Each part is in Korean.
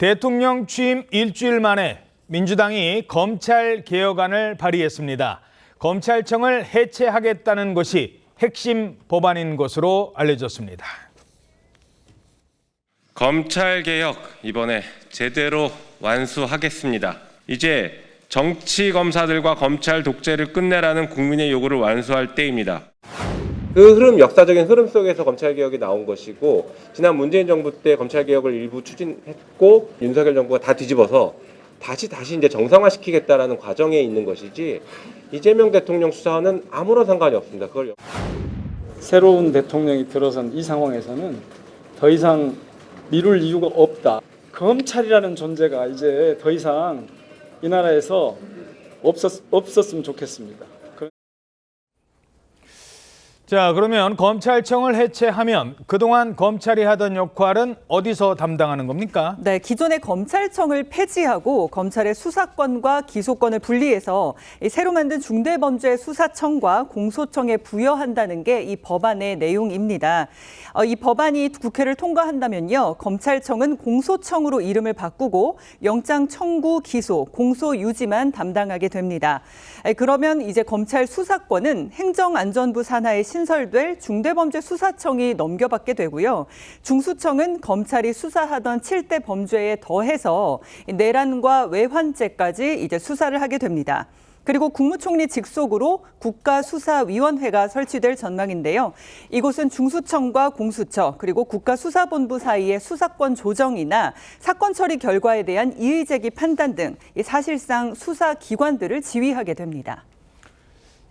대통령 취임 일주일 만에 민주당이 검찰개혁안을 발의했습니다. 검찰청을 해체하겠다는 것이 핵심 법안인 것으로 알려졌습니다. 검찰개혁 이번에 제대로 완수하겠습니다. 이제 정치검사들과 검찰 독재를 끝내라는 국민의 요구를 완수할 때입니다. 그 흐름, 역사적인 흐름 속에서 검찰개혁이 나온 것이고, 지난 문재인 정부 때 검찰개혁을 일부 추진했고 윤석열 정부가 다 뒤집어서 다시 이제 정상화시키겠다라는 과정에 있는 것이지, 이재명 대통령 수사와는 아무런 상관이 없습니다. 그걸 새로운 대통령이 들어선 이 상황에서는 더 이상 미룰 이유가 없다. 검찰이라는 존재가 이제 더 이상 이 나라에서 없었으면 좋겠습니다. 자, 그러면 검찰청을 해체하면 그동안 검찰이 하던 역할은 어디서 담당하는 겁니까? 네, 기존의 검찰청을 폐지하고 검찰의 수사권과 기소권을 분리해서 새로 만든 중대범죄수사청과 공소청에 부여한다는 게 이 법안의 내용입니다. 이 법안이 국회를 통과한다면요, 검찰청은 공소청으로 이름을 바꾸고 영장 청구, 기소, 공소 유지만 담당하게 됩니다. 그러면 이제 검찰 수사권은 행정안전부 산하에 신설될 중대범죄수사청이 넘겨받게 되고요. 중수청은 검찰이 수사하던 7대 범죄에 더해서 내란과 외환죄까지 이제 수사를 하게 됩니다. 그리고 국무총리 직속으로 국가수사위원회가 설치될 전망인데요. 이곳은 중수청과 공수처 그리고 국가수사본부 사이의 수사권 조정이나 사건 처리 결과에 대한 이의 제기 판단 등 사실상 수사기관들을 지휘하게 됩니다.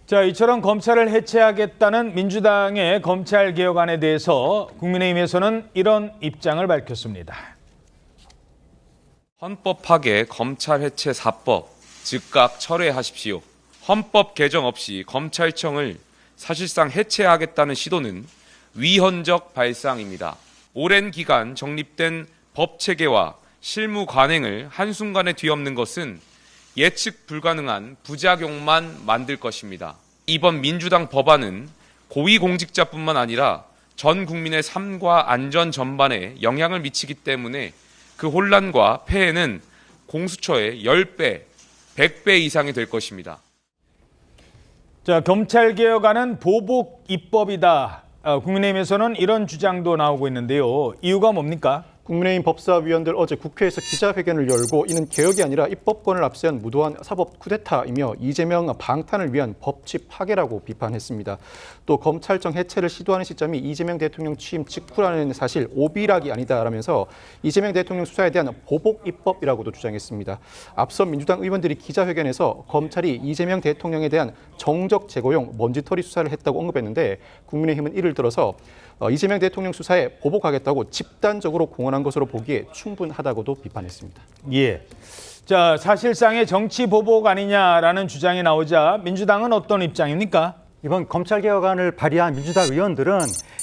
자, 이처럼 검찰을 해체하겠다는 민주당의 검찰개혁안에 대해서 국민의힘에서는 이런 입장을 밝혔습니다. 헌법 파괴 검찰 해체 4법 즉각 철회하십시오. 헌법 개정 없이 검찰청을 사실상 해체하겠다는 시도는 위헌적 발상입니다. 오랜 기간 정립된 법 체계와 실무 관행을 한순간에 뒤엎는 것은 예측 불가능한 부작용만 만들 것입니다. 이번 민주당 법안은 고위공직자뿐만 아니라 전 국민의 삶과 안전 전반에 영향을 미치기 때문에 그 혼란과 폐해는 공수처의 10배, 100배 이상이 될 것입니다. 자, 검찰개혁안은 보복 입법이다. 국민의힘에서는 이런 주장도 나오고 있는데요. 이유가 뭡니까? 국민의힘 법사위원들 어제 국회에서 기자회견을 열고 이는 개혁이 아니라 입법권을 앞세운 무도한 사법 쿠데타이며 이재명 방탄을 위한 법치 파괴라고 비판했습니다. 또 검찰청 해체를 시도하는 시점이 이재명 대통령 취임 직후라는 사실 오비락이 아니다라면서 이재명 대통령 수사에 대한 보복 입법이라고도 주장했습니다. 앞서 민주당 의원들이 기자회견에서 검찰이 이재명 대통령에 대한 정적 제거용 먼지털이 수사를 했다고 언급했는데 국민의힘은 이를 들어서 이재명 대통령 수사에 보복하겠다고 집단적으로 공언한 것으로 보기에 충분하다고도 비판했습니다. 예. 자, 사실상의 정치 보복 아니냐라는 주장이 나오자 민주당은 어떤 입장입니까? 이번 검찰개혁안을 발의한 민주당 의원들은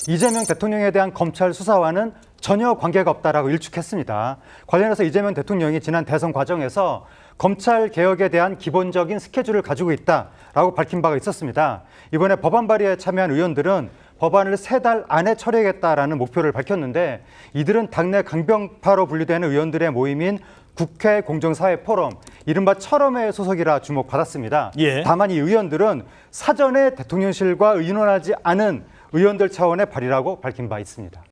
이재명 대통령에 대한 검찰 수사와는 전혀 관계가 없다라고 일축했습니다. 관련해서 이재명 대통령이 지난 대선 과정에서 검찰개혁에 대한 기본적인 스케줄을 가지고 있다라고 밝힌 바가 있었습니다. 이번에 법안 발의에 참여한 의원들은 법안을 3달 안에 처리하겠다라는 목표를 밝혔는데 이들은 당내 강병파로 분류되는 의원들의 모임인 국회 공정사회 포럼, 이른바 철험회 소속이라 주목받았습니다. 예. 다만 이 의원들은 사전에 대통령실과 의논하지 않은 의원들 차원의 발의라고 밝힌 바 있습니다.